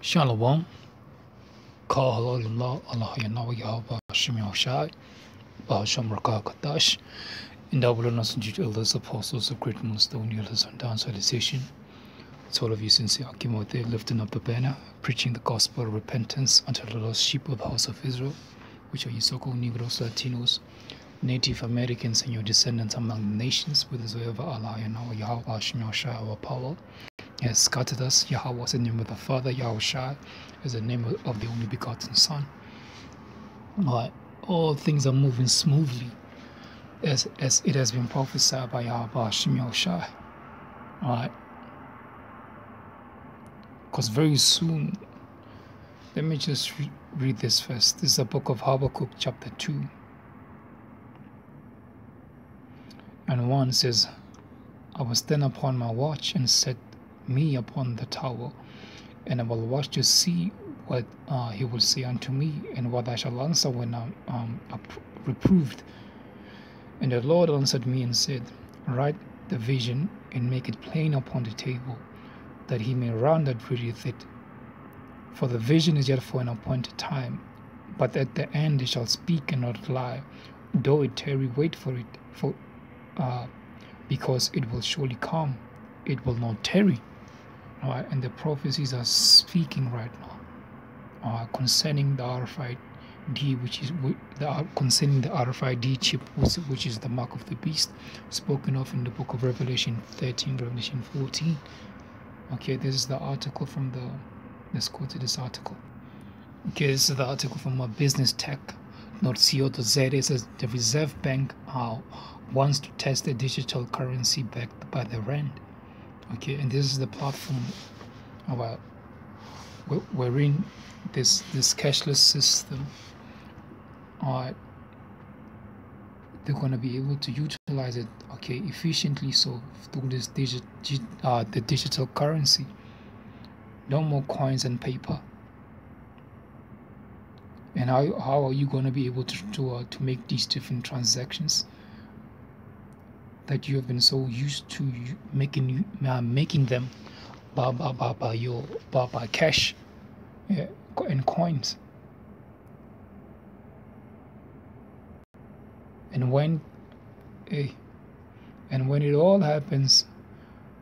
Shalom. Call Allah, Allah, YAHAWADAH, SHAMAIWAN, Kadash, and our learners and elders, apostles of great milestone, elders on down civilization. It's all of you sincere Akimo there, lifting up the banner, preaching the gospel of repentance unto the lost sheep of the house of Israel, which are you so-called Negroes, Latinos, Native Americans, and your descendants among the nations, whithersoever Allah, YAHAWADAH, SHAMAIWAN, our power has scattered us. Yahweh is the name of the Father, Yahushua is the name of the only begotten Son. All things are moving smoothly as it has been prophesied by Yahweh Shemyahushua. Alright. Because very soon, let me just read this first. This is the book of Habakkuk, chapter 2. And 1 says, I will stand upon my watch and set me upon the tower, and I will watch to see what he will say unto me, and what I shall answer when I am reproved. And the Lord answered me and said, write the vision and make it plain upon the table, that he may run that readeth it. For the vision is yet for an appointed time, but at the end it shall speak and not lie. Though it tarry, wait for it, because it will surely come, it will not tarry. Alright, and the prophecies are speaking right now concerning the RIFID, which is concerning the RIFID chip, which is the mark of the beast, spoken of in the book of Revelation 13, Revelation 14. Okay, this is the article from the. Let's go to this article. Okay, this is the article from businesstech.co.za. It says the Reserve Bank wants to test the digital currency backed by the rand. Okay, and this is the platform we're in this cashless system. Alright, they're going to be able to utilize it, okay, efficiently. So through this the digital currency, no more coins and paper. And how are you going to be able to make these different transactions that you have been so used to making them by cash and coins? And when it all happens,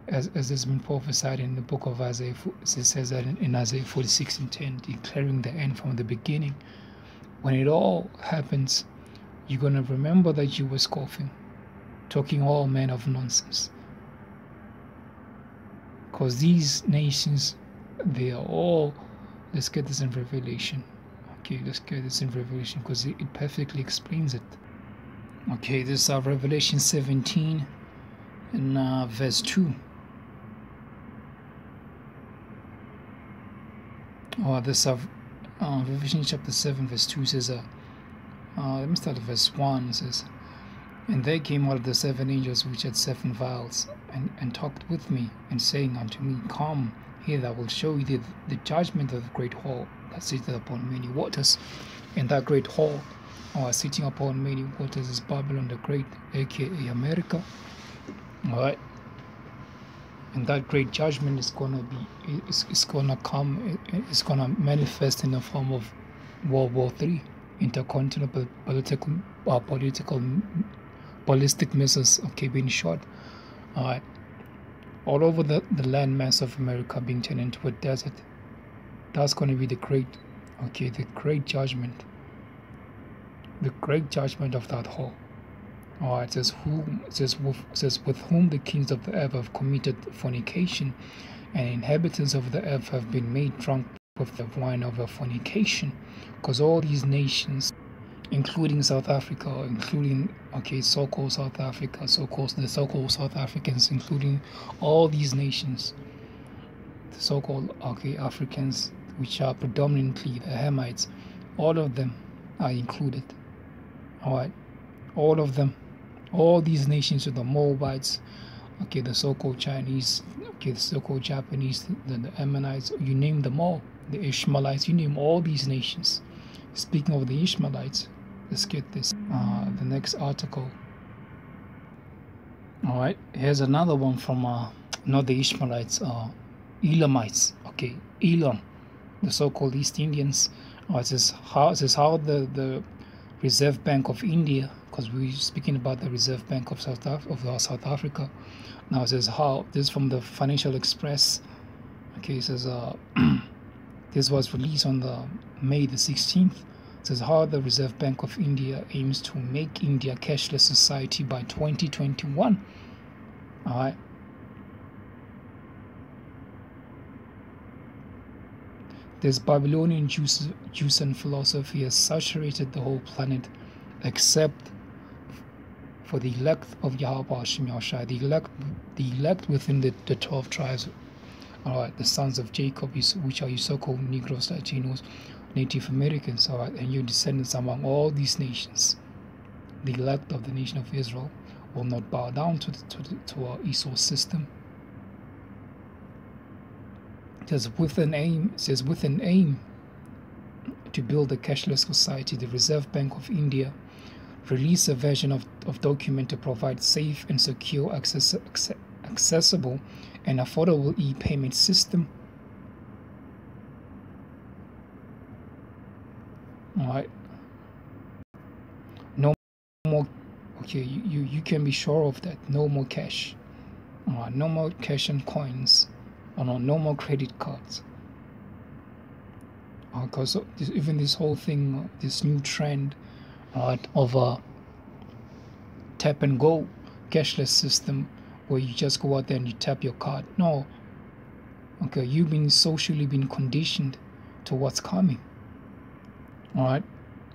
as has been prophesied in the book of Isaiah, it says that in Isaiah 46:10, declaring the end from the beginning. When it all happens, you're going to remember that you were scoffing, talking all manner of nonsense. Because these nations, they are all, let's get this in Revelation. Okay, let's get this in Revelation because it perfectly explains it. Okay, this is Revelation 17 and verse 2. This Revelation chapter 7 verse 2 says, let me start at verse 1. It says, and there came out of the 7 angels which had 7 vials, and talked with me, and saying unto me, come hither, I will show you the judgment of the great hall that sitteth upon many waters. And that great hall sitting upon many waters is Babylon the Great, aka America. Alright. And that great judgment is gonna be, it's gonna come, it's gonna manifest in the form of World War III, intercontinental ballistic missiles, okay, being shot, all over the landmass of America, being turned into a desert. That's going to be the great judgment, the great judgment of that whole. It says with whom the kings of the earth have committed fornication, and inhabitants of the earth have been made drunk with the wine of their fornication. Because all these nations, including South Africa, including so-called South Africa, the so-called South Africans, including all these nations, the so-called Africans, which are predominantly the Hamites, all of them are included. Alright, all of them, all these nations, are the Moabites, the so-called Chinese, the so-called Japanese, the Ammonites, you name them all, the Ishmaelites, you name all these nations. Speaking of the Ishmaelites, let's get this, the next article. Alright, here's another one from, not the Ishmaelites, Elamites, Elam. the so-called East Indians. It says how the Reserve Bank of India, because we're speaking about the Reserve Bank of South Africa. Now it says how this is from the Financial Express. Okay, it says this was released on the May the 16th. It says how the Reserve Bank of India aims to make India a cashless society by 2021. All right. This Babylonian juice and philosophy has saturated the whole planet, except for the elect of YAHAWADAH, the elect within the 12 tribes. All right, the sons of Jacob, which are your so-called Negroes, Latinos, Native Americans. All right, and your descendants among all these nations. The elect of the nation of Israel will not bow down to our Esau system. It says with an aim to build a cashless society, the Reserve Bank of India released a version of document to provide safe and secure accessible and affordable e-payment system. All right. No more. Okay, you can be sure of that. No more cash. No more cash and coins. No more credit cards. Because even this whole thing, this new trend of a tap and go cashless system where you just go out there and you tap your card. No. Okay, you've been socially been conditioned to what's coming. All right,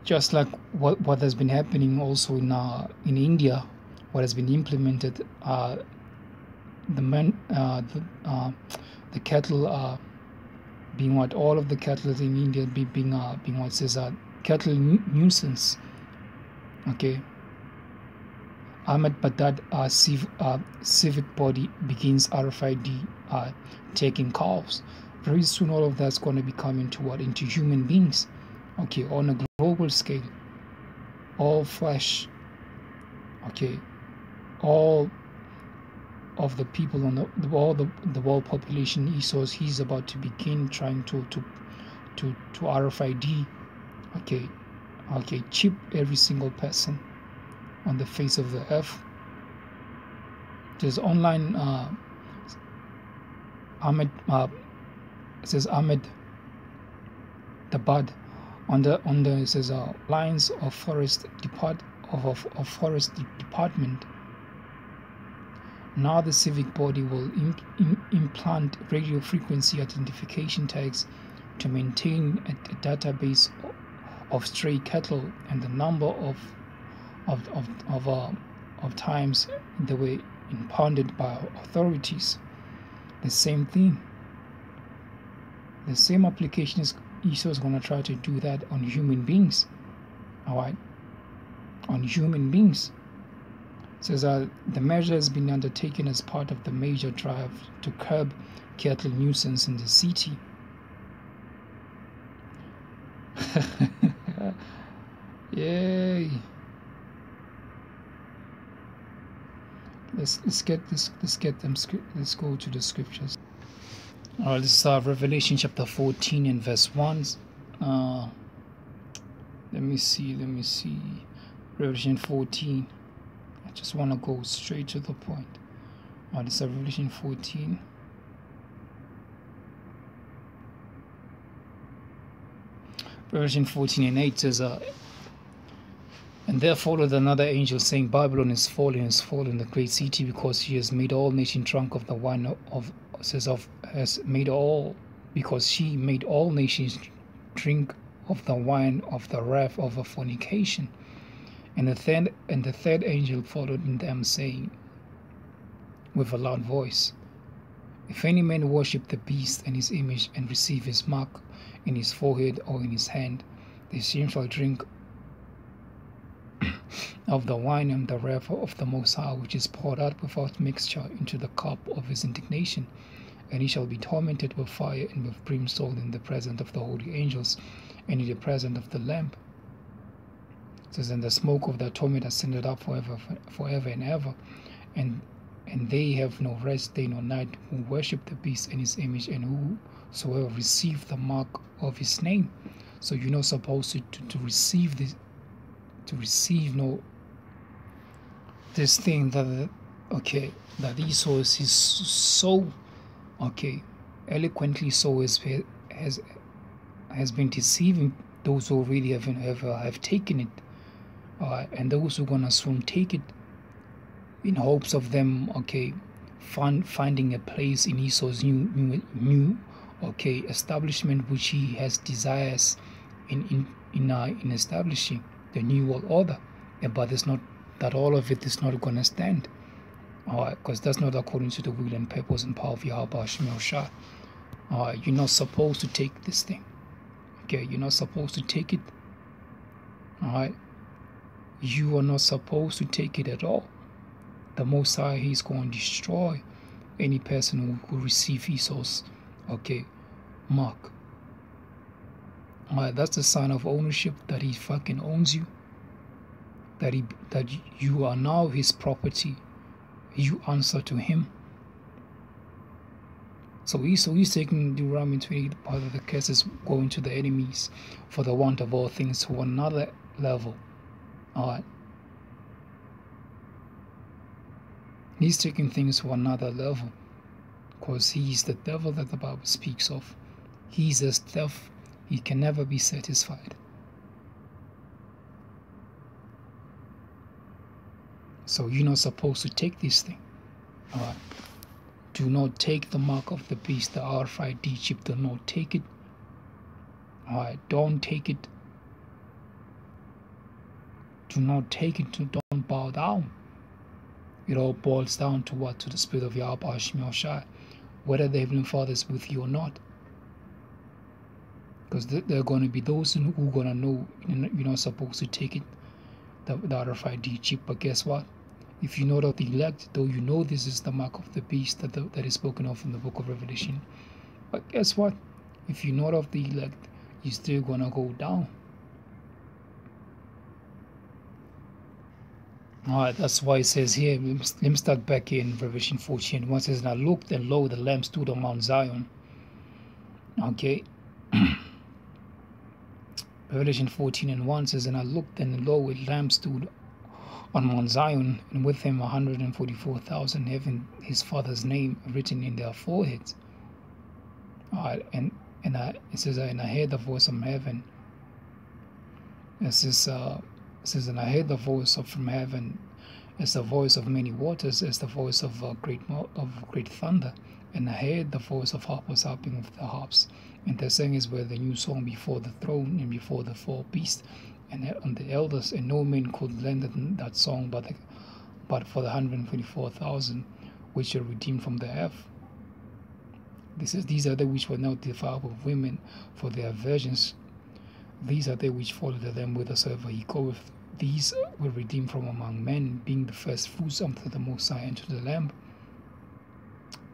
just like what has been happening also in India, what has been implemented. The cattle being what all of the cattle in India being what says cattle nuisance. Okay. Ahmed Badad civic body begins RFID taking cows. Very soon all of that's going to be coming into human beings. Okay, on a global scale. All flesh. Okay. All of the people on the world population, he's about to begin trying to RFID, chip every single person on the face of the earth. There's online Ahmed it says Ahmed Dabad on the it says lines of forest department. Now the civic body will implant radio frequency identification tags to maintain a database of stray cattle and the number of times they were impounded by authorities. The same thing. The same application is Esau is going to try to do that on human beings. All right, on human beings. Says the measure has been undertaken as part of the major drive to curb cattle nuisance in the city. Yay! Let's go to the scriptures. This is Revelation chapter 14 and verse 1. Let me see. Revelation 14. I just want to go straight to the point. This is Revelation 14. Revelation 14 and 8 says, and there followed another angel saying, Babylon is fallen, the great city, because she has made all nations drunk of the wine because she made all nations drink of the wine of the wrath of her fornication. And the third angel followed them, saying with a loud voice, if any man worship the beast and his image and receive his mark in his forehead or in his hand, the same shall drink of the wine and the wrath of the Most High, which is poured out without mixture into the cup of his indignation. And he shall be tormented with fire and with brimstone in the presence of the holy angels and in the presence of the Lamb. It says, and the smoke of their torment ascended up forever and ever, and they have no rest day nor night, who worship the beast and his image, and whosoever receive the mark of his name. So you're not supposed to receive this, to receive this thing that that Esau is so eloquently so has been deceiving those who really have taken it, and those who are gonna soon take it, in hopes of them finding a place in Esau's new establishment, which he has desires in establishing the new world order. But it's not that all of it is not going to stand, because that's not according to the will and purpose and power of Yahweh Shah. You're not supposed to take this thing. You're not supposed to take it. You are not supposed to take it at all. The Most High, He's going to destroy any person who receive Esau's mark. That's the sign of ownership, that he fucking owns you. That you are now his property. You answer to him. So he's taking Deuteronomy 28, part of the curses going to the enemies for the want of all things to another level. He's taking things to another level, because he's the devil that the Bible speaks of. He's as deaf, he can never be satisfied. So you're not supposed to take this thing. Do not take the mark of the beast, the RIFID chip. Do not take it. Don't take it. Do not take it. Don't bow down. It all boils down to what? To the Spirit of Yahweh Shai, whether the Heavenly Father is with you or not. Because there are going to be those who are going to know you're not supposed to take it, the RFID chip. But guess what? If you know of the elect, though you know this is the mark of the beast that is spoken of in the book of Revelation, but guess what? If you know of the elect, you're still going to go down. Alright, that's why it says here, let me start back here in Revelation 14. It says, and I looked, and lo, the Lamb stood on Mount Zion. Revelation 14:1 says, and I looked, and lo, a Lamb stood on Mount Zion, and with him 144,000, having his Father's name written in their foreheads. Alright, and it says, and I heard the voice from heaven. It says, and I heard the voice from heaven, as the voice of many waters, as the voice of great thunder. And I heard the voice of harpers harping with the harps. And they sang as well the new song before the throne and before the four beasts and on the elders. And no man could learn that song but for the 144,000 which are redeemed from the earth. These are they which were not defiled with women for their virgins. These are they which followed them whithersoever he goeth. These were redeemed from among men, being the first fruits unto the Most High and to the Lamb.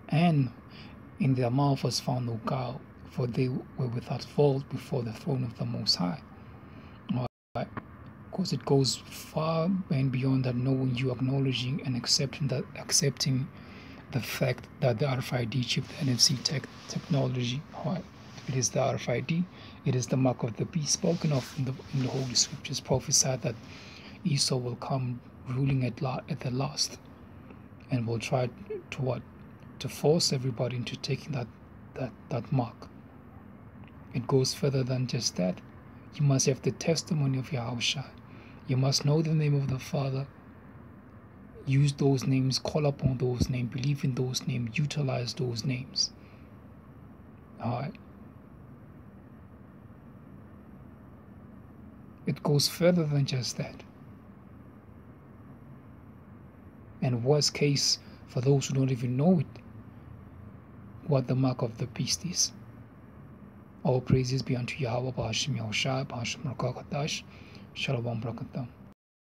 And in their mouth was found no guile, for they were without fault before the throne of the Most High. Because it goes far and beyond that, knowing you, acknowledging and accepting the fact that the RFID chip, the NFC technology, it is the RFID, it is the mark of the beast spoken of in the Holy Scriptures, prophesied that Esau will come ruling at the last, and will try to force everybody into taking that mark. It goes further than just that. You must have the testimony of Yahushua. You must know the name of the Father. Use those names, call upon those names, believe in those names, utilize those names. Alright. It goes further than just that. And worst case, for those who don't even know it, what the mark of the beast is. All praises be unto Yahweh, B'Hashem Yahushua, B'Hashem Rakakadash, Shalom Brakatam.